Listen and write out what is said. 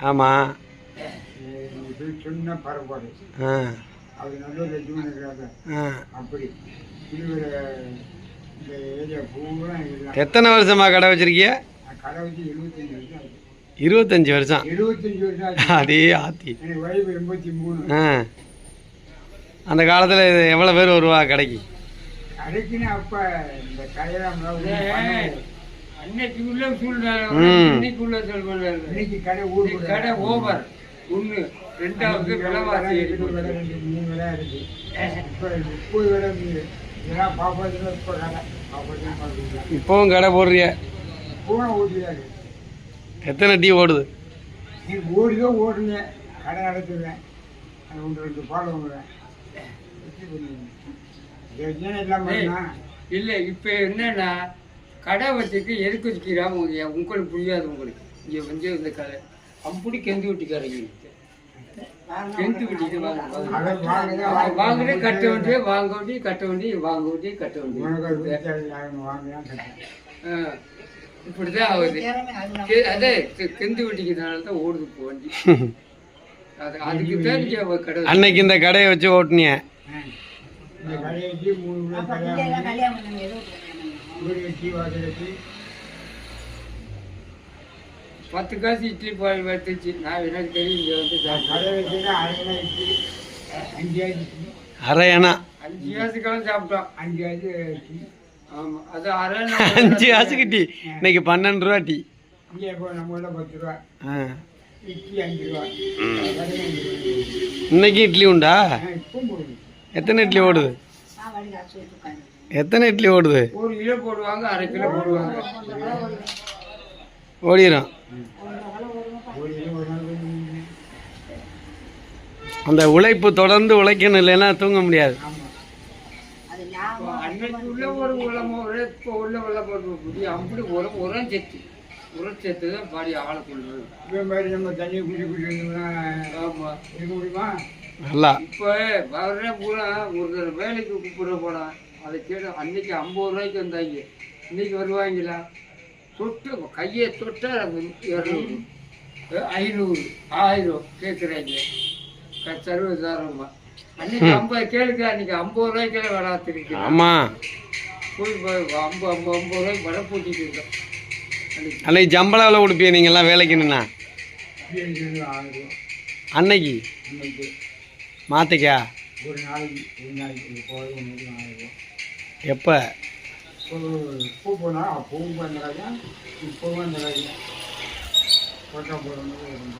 ஆமாம். சொன்ன பரப்பாடு அது நல்ல லட்சுமி இருக்கிறாங்க. அப்படி இந்த ஏரியா பூரா எத்தனை வருஷமா கடை வச்சிருக்கிய? கடை வச்சு 25 வருஷம் ஆகுது. 25 வருஷம்? 25 வருஷம் ஆச்சு. அதே ஆத்தி. எனக்கு வயது 83. அந்த காலத்தில் எவ்வளோ பேர் வருவா கடைக்கு? கடைக்குன்னு அப்போ இந்த கடையெல்லாம் அன்னைக்கு உள்ள சூழ்நிலை இன்னைக்கு உள்ள சூழ்நிலை. இன்னைக்கு கடை ஓவர் 1 2வது விலைவாசி 2 விலை 3 விலை இருக்கு. இப்போ 30 விலை இதெல்லாம் பாப்பாத்துல இப்போ கடை பாப்பாத்தையும் இப்போவும் கடை போடுறிய? இப்போவும் ஓடுறாரு. எத்தனை டீ ஓடுது? நீ ஓடிதான் ஓடுங்க. கடை நடத்துவேன். 1-2 பால் வாங்குவேன். இல்லை இப்போ என்னன்னா கடை வச்சுட்டு எதுக்கு வச்சுக்கிறான் உங்களுக்கு புரியாது. உங்களுக்கு இங்கே வந்து இந்த கடை அப்படி கெந்து விட்டிக்காரங்க கெந்து விட்டிட்டு வாங்கிட்டு கட்ட வேண்டிய வாங்க வேண்டி கட்ட வேண்டி வாங்க வேண்டி கட்ட வேண்டிய இப்படிதான் ஆகுது. அதே கெந்து விட்டிக்கிறதுனால தான் ஓடுது இப்போ வண்டி. அதுக்கு தான் நீங்கள் கடை அன்னைக்கு இந்த கடையை வச்சு ஓட்டுனிய? இந்த கடையை வச்சு 3 10 காசு இட்லி பால் வச்சுச்சு. நான் எனக்கு தெரியும் இங்கே வந்து கடை வச்சுன்னா 1/2 இட்லி 5 அரையணா 5 காசுக்கெல்லாம் சாப்பிட்டோம். 5 இட்லி. ஆமாம் அது 5 காசுக்கு டீ. இன்னைக்கு 12 ரூபா டீ. இங்கே இப்போ நம்ம ஊரில் 10 ரூபா. இட்லி 5 ரூபா. இன்னைக்கு இட்லி உண்டா? இப்போ போடுது. எத்தனை இட்லி ஓடுது? எத்தனை இட்லி ஓடுது? 1 கிலோ போடுவாங்க, 1/2 கிலோ போடுவாங்க. ஓடிடும். அந்த உழைப்பு தொடர்ந்து உழைக்கணும், இல்லைன்னா தூங்க முடியாது. அன்னைக்கு உள்ள ஒரு உலகம் இப்போ உள்ள வெள்ளம் போட்டு அப்படி உரம் சேர்த்து தான் பாடி ஆளை கொண்டு இதே மாதிரி நம்ம தண்ணியை குடிச்சு ஆமாம் இருக்க முடியுமா? நல்லா இப்போ வர பூரா ஒரு வேலைக்கு கூப்பிட போனால் அதை கேட்டு அன்னைக்கு 50 ரூபாய்க்கு வந்தாங்க. இன்னைக்கு வருவாங்களா? தொட்டு கையை தொட்டால் 200 500 1000 கேட்குறாங்க சர்வசாதாரணமாக. அன்னைக்கு 50 கேளுக்கு அன்னைக்கு 50 ரூபாய்க்கெல்லாம் வர திருக்கி. ஆமாம், போய் 50 ரூபாய்க்கு வர போட்டிட்டு இருக்கோம். அன்னைக்கு சம்பளம் எவ்வளோ கொடுப்பீங்க நீங்கள்லாம் வேலைக்கு நின்னா? அன்னைக்கு மாத்திக்கா ஒரு நாளைக்கு எப்போ? இப்போ போனால் அப்பவும் அந்த இப்போவும் அந்த போட்டா போடணும்.